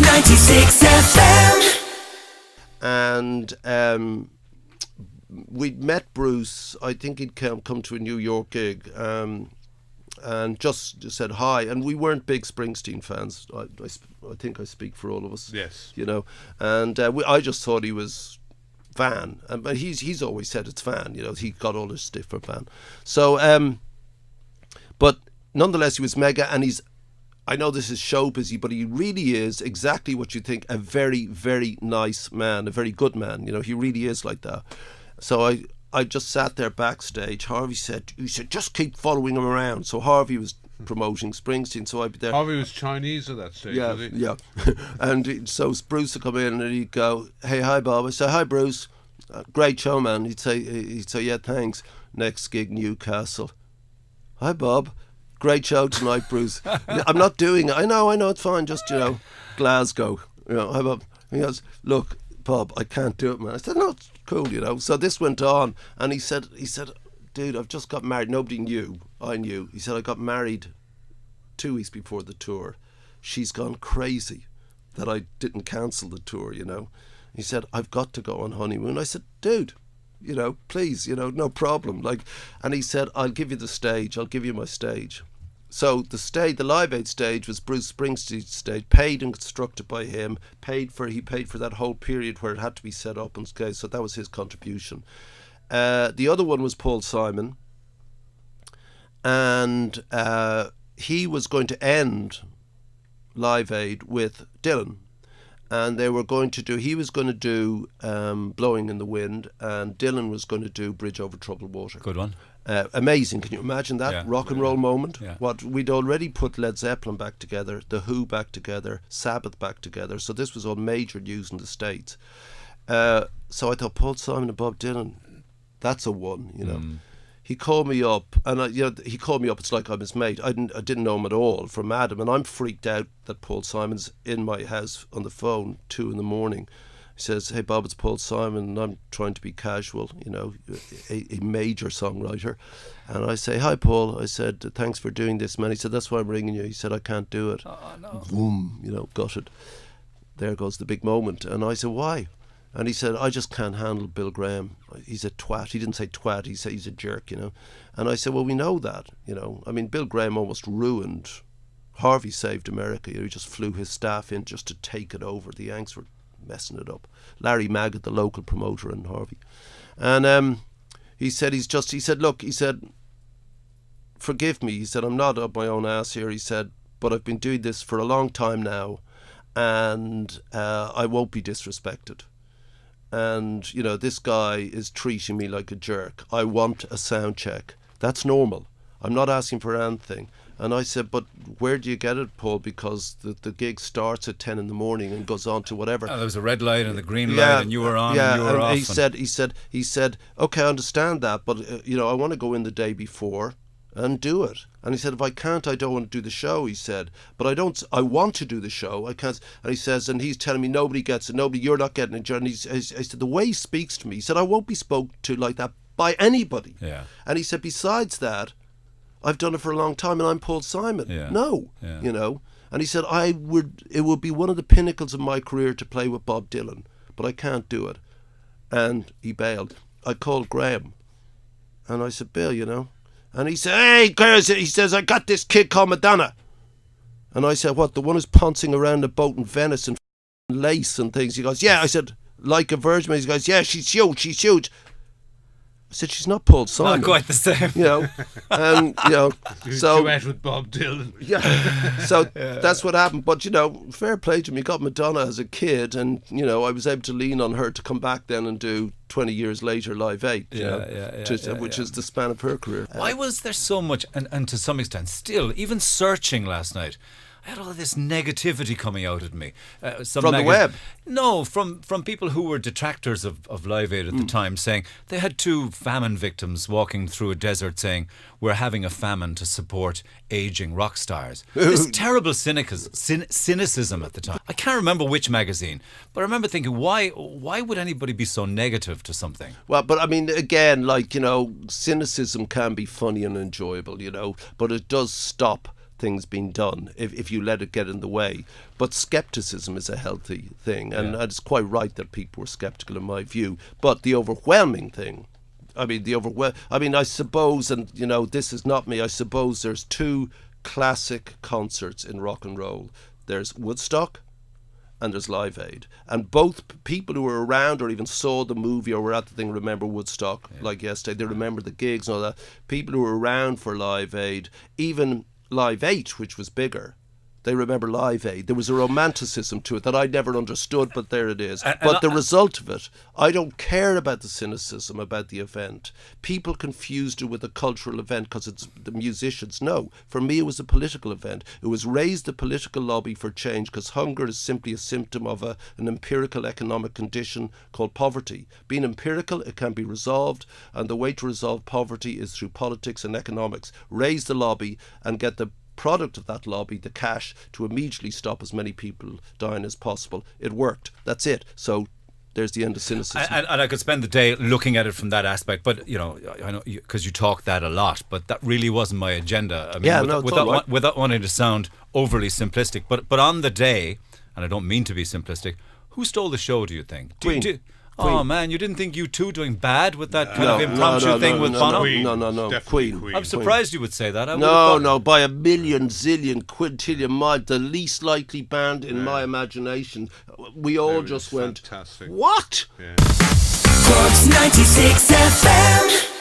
96 FM. And we'd met Bruce. I think he'd come to a New York gig, and just said hi. And we weren't big Springsteen fans. I think I speak for all of us. Yes. You know, and I just thought he was Van, but he's always said it's Van. You know, he got all his stiff for Van. So, but nonetheless, he was mega, and I know this is show busy, but he really is exactly what you think, a very, very nice man, a very good man. You know, he really is like that. So I just sat there backstage. Harvey said, just keep following him around. So Harvey was promoting Springsteen, so I'd be there. Harvey was Chinese at that stage, was he? Yeah. And so Bruce would come in and he'd go, hey, hi, Bob. I say, hi, Bruce. Great show, man. He'd say, yeah, thanks. Next gig, Newcastle. Hi, Bob. Great show tonight, Bruce. I'm not doing it. I know, it's fine. Just, Glasgow. You know, hi, Bob. He goes, look, Bob, I can't do it, man. I said, no, it's cool, you know. So this went on, and he said, dude, I've just got married. Nobody knew. I knew. He said, I got married 2 weeks before the tour. She's gone crazy that I didn't cancel the tour, you know. He said, I've got to go on honeymoon. I said, dude, please, no problem. And he said, I'll give you the stage. I'll give you my stage. So the Live Aid stage was Bruce Springsteen's stage, paid and constructed by him. He paid for that whole period where it had to be set up and scaled. So that was his contribution. The other one was Paul Simon, and he was going to end Live Aid with Dylan. And he was going to do Blowing in the Wind, and Dylan was going to do Bridge Over Troubled Water. Good one. Amazing. Can you imagine that? Yeah. Rock and roll moment. Yeah. What we'd already put Led Zeppelin back together, The Who back together, Sabbath back together. So this was all major news in the States. So I thought, Paul Simon and Bob Dylan, that's a one, you know. He called me up, and he called me up. It's like I'm his mate. I didn't know him at all from Adam, and I'm freaked out that Paul Simon's in my house on the phone 2 a.m. He says, "Hey Bob, it's Paul Simon, and I'm trying to be casual, a major songwriter." And I say, "Hi Paul." I said, "Thanks for doing this, man." He said, "That's why I'm ringing you." He said, "I can't do it." Oh no. Boom, gutted. There goes the big moment. And I said, "Why?" And he said, "I just can't handle Bill Graham. He's a twat." He didn't say twat, he said he's a jerk, And I said, "Well, we know that, I mean, Bill Graham almost ruined. Harvey saved America. He just flew his staff in just to take it over. The Yanks were messing it up. Larry Maggott, the local promoter, and Harvey. And he said, look, forgive me. He said, I'm not up my own ass here. He said, but I've been doing this for a long time now, and I won't be disrespected. And, this guy is treating me like a jerk. I want a sound check. That's normal. I'm not asking for anything. And I said, but where do you get it, Paul? Because the gig starts at 10 in the morning and goes on to whatever. There was a red light and the green light, and you were on and you were off. He said, okay, I understand that, but, I want to go in the day before and do it. And he said, if I can't, I don't want to do the show, he said. But I want to do the show. I can't. And he says, and he's telling me nobody gets it. You're not getting it. And I said, the way he speaks to me, he said, I won't be spoke to like that by anybody. Yeah. And he said, besides that, I've done it for a long time and I'm Paul Simon. Yeah. No, Yeah. And he said, it would be one of the pinnacles of my career to play with Bob Dylan, but I can't do it. And he bailed. I called Graham and I said, Bill, and he said, hey, girls, he says, I got this kid called Madonna. And I said, what, the one who's pouncing around a boat in Venice and lace and things? He goes, yeah. I said, like a virgin. He goes, yeah, she's huge. I said, she's not Paul Simon. Not quite the same. And, so... Duet with Bob Dylan. Yeah. So that's what happened. But, fair play to him. He got Madonna as a kid, and, I was able to lean on her to come back then and do 20 years later Live 8, which is the span of her career. Why was there so much, and to some extent still, even searching last night, I had all this negativity coming out at me. From the web? No, from people who were detractors of Live Aid at the time, saying they had 2 famine victims walking through a desert saying, we're having a famine to support ageing rock stars. This terrible cynicism at the time. I can't remember which magazine, but I remember thinking, why would anybody be so negative to something? Well, but I mean, again, cynicism can be funny and enjoyable, but it does stop things being done if you let it get in the way. But scepticism is a healthy thing, and it's quite right that people were sceptical in my view. But the overwhelming thing, I suppose, and this is not me, I suppose there's two classic concerts in rock and roll. There's Woodstock and there's Live Aid. And both people who were around or even saw the movie or were at the thing remember Woodstock like yesterday. They remember the gigs and all that. People who were around for Live Aid, even Live 8, which was bigger, they remember Live Aid. There was a romanticism to it that I never understood, but there it is. But the result of it, I don't care about the cynicism about the event. People confused it with a cultural event because it's the musicians. No, for me it was a political event. It was raised the political lobby for change because hunger is simply a symptom of an empirical economic condition called poverty. Being empirical, it can be resolved, and the way to resolve poverty is through politics and economics. Raise the lobby and get the product of that lobby, the cash, to immediately stop as many people dying as possible. It worked. That's it. So there's the end of cynicism. And I could spend the day looking at it from that aspect, but I know because you talk that a lot, but that really wasn't my agenda. I mean, without wanting to sound overly simplistic, but on the day, and I don't mean to be simplistic, who stole the show? Do you think? Queen. Oh man, you didn't think U2 doing bad with that kind of impromptu thing with Bono? No. Queen. I'm surprised you would say that. No, by a million, zillion, quintillion miles, the least likely band in my imagination. We all just went, fantastic. what? Corks 96 FM.